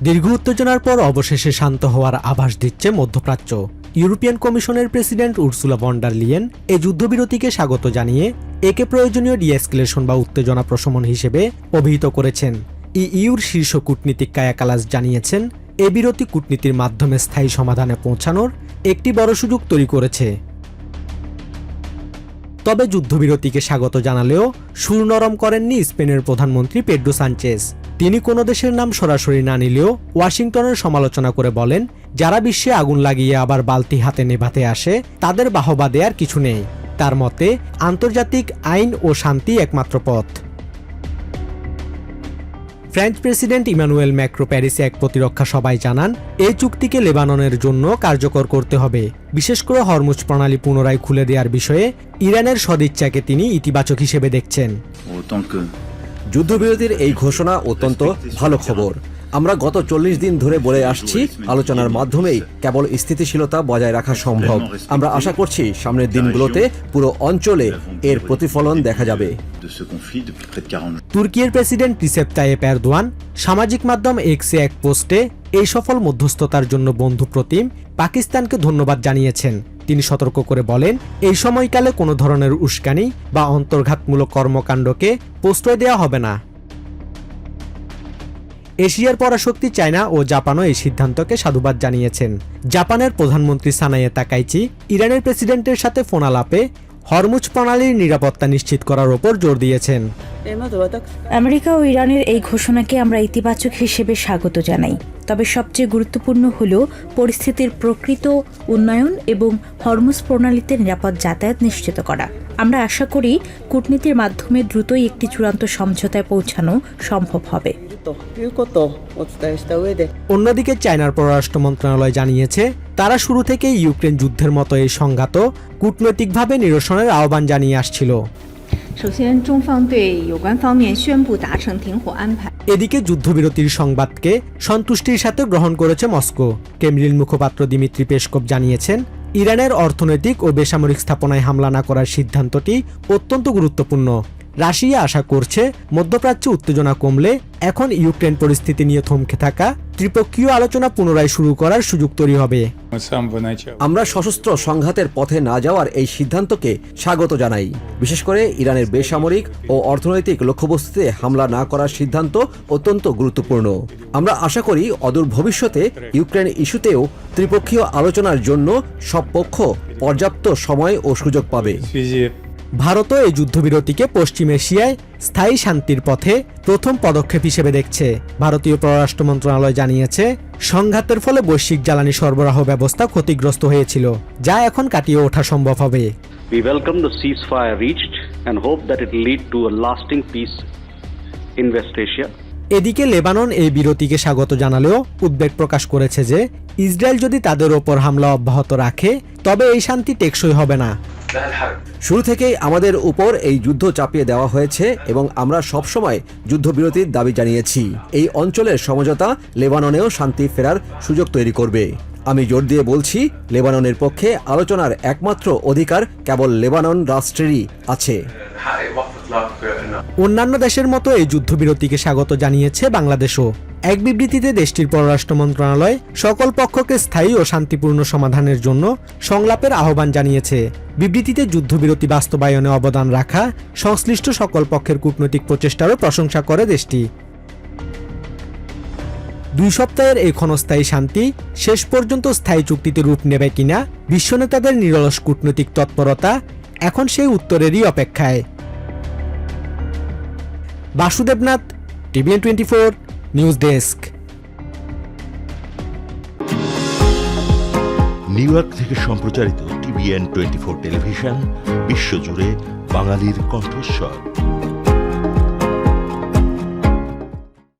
দীর্ঘ উত্তেজনার পর অবশেষে শান্ত হওয়ার আভাস দিচ্ছে মধ্যপ্রাচ্য। ইউরোপিয়ান কমিশনের president Ursula von der Leyen এই যুদ্ধবিরতিকে স্বাগত জানিয়ে একে প্রয়োজনীয় ডিএসকেলেশন বা উত্তেজনা প্রশমন হিসেবে অভিহিত করেছেন। ইইউর শীর্ষ কূটনীতিক কায়া কালাস জানিয়েছেন, এ বিরতি কূটনীতির মাধ্যমে স্থায়ী সমাধানে পৌঁছানোর একটি বড় সুযোগ তৈরি করেছে। তবে যুদ্ধবিরতিকে স্বাগত জানালেও সুর নরম করেননি স্পেনের প্রধানমন্ত্রী পেড্রো সানচেজ। তিনি কোনো দেশের নাম সরাসরি না নিলেও ওয়াশিংটনের সমালোচনা করে বলেন, যারা বিশ্বে আগুন লাগিয়ে আবার বালতি হাতে নেভাতে আসে তাদের বাহবা দেয়ার কিছু নেই। তার মতে আন্তর্জাতিক আইন ও শান্তি একমাত্র পথ। ফ্রেঞ্চ প্রেসিডেন্ট ইমানুয়েল ম্যাক্রো প্যারিসে এক প্রতিরক্ষা সভায় জানান, এই চুক্তিকে লেবাননের জন্য কার্যকর করতে হবে। বিশেষ করে হরমুজ প্রণালী পুনরায় খুলে দেওয়ার বিষয়ে ইরানের সদিচ্ছাকে তিনি ইতিবাচক হিসেবে দেখছেন। যুদ্ধবিরতির এই ঘোষণা অত্যন্ত ভালো খবর। আমরা গত 40 দিন ধরে বলে আসছি, আলোচনার মাধ্যমেই কেবল স্থিতিশীলতা বজায় রাখা সম্ভব। আমরা আশা করছি সামনের দিনগুলোতে পুরো অঞ্চলে এর প্রতিফলন দেখা যাবে। তুর্কির প্রেসিডেন্ট রিসেপ তাইয়েপ এরদোয়ান সামাজিক মাধ্যম এক্সে এক পোস্টে এই সফল মধ্যস্থতার জন্য বন্ধু প্রতিম পাকিস্তানকে ধন্যবাদ জানিয়েছেন। তিনি সতর্ক করে বলেন, এই সময়কালে কোনো ধরনের উস্কানি বা অন্তর্ঘাতমূলক কর্মকাণ্ডকে প্রশ্রয় দেওয়া হবে না। এশিয়ার পরাশক্তি চায়না ও জাপানও এই সিদ্ধান্তকে সাধুবাদ জানিয়েছেন। জাপানের প্রধানমন্ত্রী সানায়ে তাকাইচি ইরানের প্রেসিডেন্টের সাথে ফোন আলাপে হরমুজ প্রণালীর নিরাপত্তা নিশ্চিত করার ওপর জোর দিয়েছেন। আমেরিকা ও ইরানের এই ঘোষণাকে আমরা ইতিবাচক হিসেবে স্বাগত জানাই। তবে সবচেয়ে গুরুত্বপূর্ণ হল পরিস্থিতির প্রকৃত উন্নয়ন এবং হরমুজ প্রণালীতে নিরাপদ যাতায়াত নিশ্চিত করা। আমরা আশা করি কূটনীতির মাধ্যমে দ্রুতই একটি চূড়ান্ত সমঝোতায় পৌঁছানো সম্ভব হবে। অন্যদিকে চায়নার পররাষ্ট্র মন্ত্রণালয় জানিয়েছে, তারা শুরু থেকেই ইউক্রেন যুদ্ধের মতো এই সংঘাত কূটনৈতিকভাবে নিরসনের আহ্বান জানিয়ে আসছিল। এদিকে যুদ্ধবিরতির সংবাদকে সন্তুষ্টির সাথে গ্রহণ করেছে মস্কো। ক্রেমলিন মুখপাত্র দিমিত্রি পেসকভ জানিয়েছেন, ইরানের অর্থনৈতিক ও বেসামরিক স্থাপনায় হামলা না করার সিদ্ধান্তটি অত্যন্ত গুরুত্বপূর্ণ। রাশিয়া আশা করছে মধ্যপ্রাচ্যে উত্তেজনা কমলে এখন ইউক্রেন পরিস্থিতি নিয়ে থমকে থাকা ত্রিপক্ষীয় আলোচনা পুনরায় শুরু করার সুযোগ তৈরি হবে। আমরা সশস্ত্র সংঘাতের পথে না যাওয়ার এই সিদ্ধান্তকে স্বাগত জানাই। বিশেষ করে ইরানের বেসামরিক ও অর্থনৈতিক লক্ষ্যবস্তুতে হামলা না করার সিদ্ধান্ত অত্যন্ত গুরুত্বপূর্ণ। আমরা আশা করি অদূর ভবিষ্যতে ইউক্রেন ইস্যুতেও ত্রিপক্ষীয় আলোচনার জন্য সব পক্ষ পর্যাপ্ত সময় ও সুযোগ পাবে। ভারতও এই যুদ্ধবিরতিকে পশ্চিম এশিয়ায় স্থায়ী শান্তির পথে প্রথম পদক্ষেপ হিসেবে দেখছে। ভারতীয় পররাষ্ট্র মন্ত্রণালয় জানিয়েছে, সংঘাতের ফলে বৈশ্বিক জ্বালানি সরবরাহ ব্যবস্থা ক্ষতিগ্রস্ত হয়েছিল, যা এখন কাটিয়ে ওঠা সম্ভব হবে। We welcome the ceasefire reached and hope that it will lead to a lasting peace in West Asia. এদিকে লেবানন এই বিরতিকে স্বাগত জানালেও উদ্বেগ প্রকাশ করেছে যে ইসরায়েল যদি তাদের ওপর হামলা অব্যাহত রাখে তবে এই শান্তি টেকসই হবে না। শুরু থেকেই আমাদের উপর এই যুদ্ধ চাপিয়ে দেওয়া হয়েছে এবং আমরা সবসময় যুদ্ধবিরতির দাবি জানিয়েছি। এই অঞ্চলের সমঝোতা লেবাননেও শান্তি ফেরার সুযোগ তৈরি করবে। আমি জোর দিয়ে বলছি, লেবাননের পক্ষে আলোচনার একমাত্র অধিকার কেবল লেবানন রাষ্ট্রেরই আছে। অন্যান্য দেশের মতো এই যুদ্ধবিরতিকে স্বাগত জানিয়েছে বাংলাদেশও। এক বিবৃতিতে দেশটির পররাষ্ট্র মন্ত্রণালয় সকল পক্ষকে স্থায়ী ও শান্তিপূর্ণ সমাধানের জন্য সংলাপের আহ্বান জানিয়েছে। বিবৃতিতে যুদ্ধবিরতি বাস্তবায়নে অবদান রাখা সংশ্লিষ্ট সকল পক্ষের কূটনৈতিক প্রচেষ্টারও প্রশংসা করে দেশটি। 2 সপ্তাহের এই ক্ষণস্থায়ী শান্তি শেষ পর্যন্ত স্থায়ী চুক্তিতে রূপ নেবে কিনা বিশ্বনেতাদের নিরলস কূটনৈতিক তৎপরতা এখন সেই উত্তরেরই অপেক্ষায়। Basudevnath, TVN 24 news desk. New York থেকে সম্প্রচারিত টিভিএন 24 টেলিভিশন বিশ্বজুড়ে বাঙালির কণ্ঠস্বর।